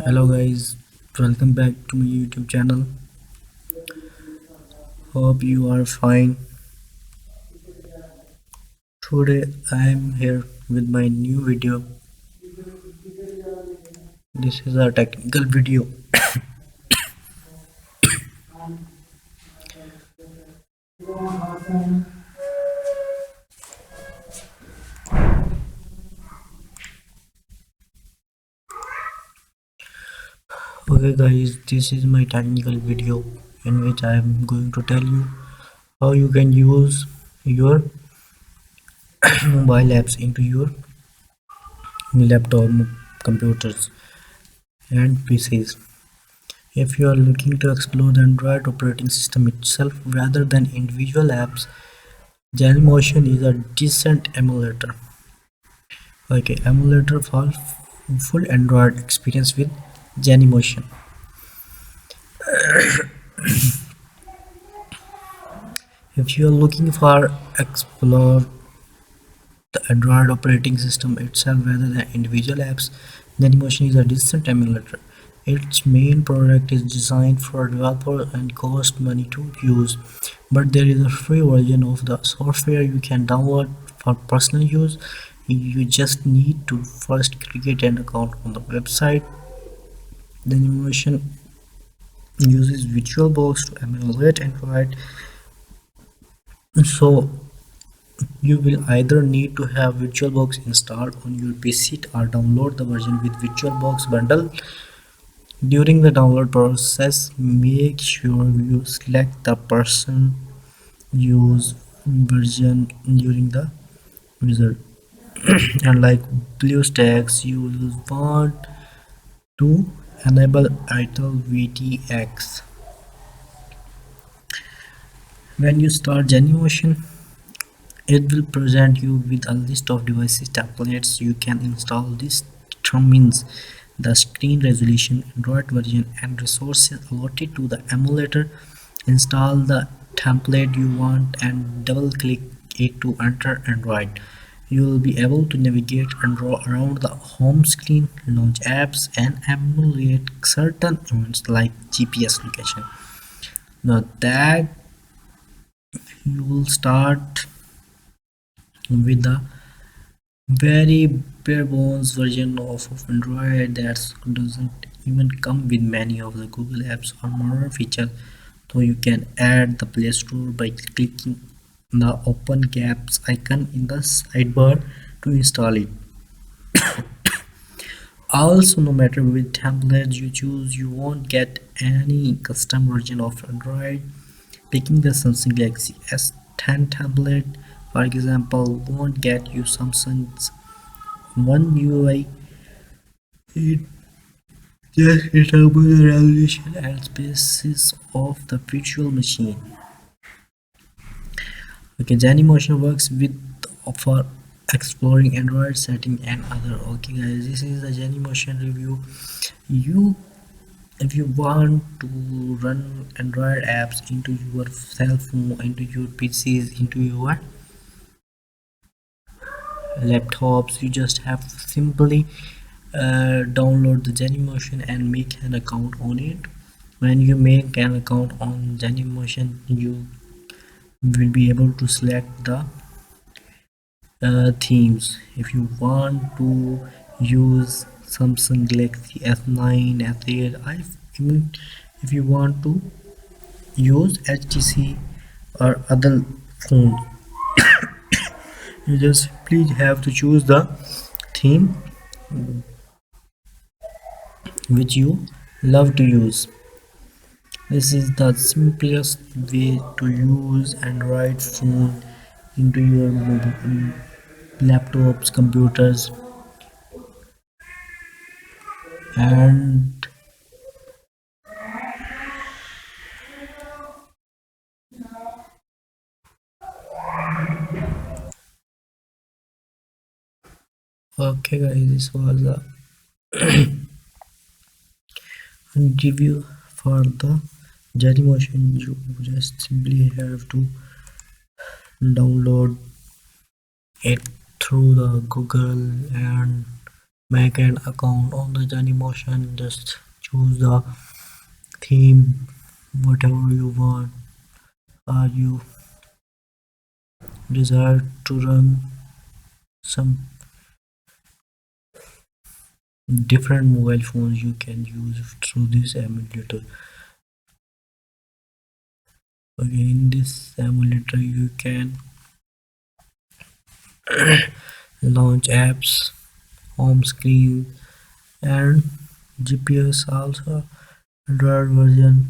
Hello guys, welcome back to my YouTube channel. Hope you are fine. Today I am here with my new video. This is a technical video. Okay guys, this is my technical video in which I am going to tell you how you can use your mobile apps into your laptop, computers and PCs. If you are looking to explore the Android operating system itself rather than individual apps, Genymotion is a decent emulator. Okay, emulator for full Android experience with Genymotion. If you are looking for explore the Android operating system itself rather than individual apps, Genymotion is a decent emulator. Its main product is designed for developers and cost money to use, but there is a free version of the software you can download for personal use. You just need to first create an account on the website. Genymotion uses VirtualBox to emulate Android, so you will either need to have VirtualBox installed on your PC or download the version with VirtualBox bundle. During the download process, make sure you select the person use version during the wizard. And like BlueStacks, you will want to enable ITIL VTX. When you start Genymotion, it will present you with a list of devices templates you can install. This determines the screen resolution, Android version, and resources allotted to the emulator. Install the template you want and double click it to enter Android. You will be able to navigate around the home screen, launch apps, and emulate certain events like GPS location. Now that you will start with the very bare bones version of Android that doesn't even come with many of the Google apps or modern features. So you can add the Play Store by clicking the open gaps icon in the sidebar to install it. Also, no matter which template you choose, you won't get any custom version of Android. Picking the Samsung Galaxy S10 template, for example, won't get you Samsung's One UI. It just determines the resolution and spaces of the virtual machine. Okay, Genymotion works with for exploring Android setting and other. Okay guys, this is the Genymotion review. You if you want to run Android apps into your cell phone, into your PCs, into your laptops, you just have to simply download the Genymotion and make an account on it. When you make an account on Genymotion, you will be able to select the themes. If you want to use Samsung Galaxy S9, S8, even if you want to use HTC or other phone, you just please have to choose the theme which you love to use. This is the simplest way to use Android phone into your laptops, computers, and okay guys, this was a review for the Genymotion. You just simply have to download it through the Google and make an account on the Genymotion. Just choose the theme whatever you want, or you desire to run some different mobile phones, you can use through this emulator. In this emulator you can launch apps, home screen, and GPS also. Android version,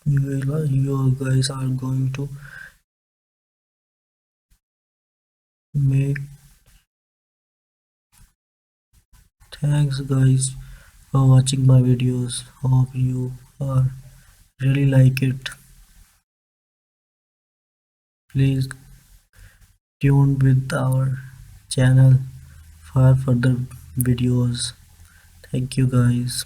you guys are going to make. Thanks guys for watching my videos. Hope you are really like it. Please tune with our channel for further videos. Thank you guys.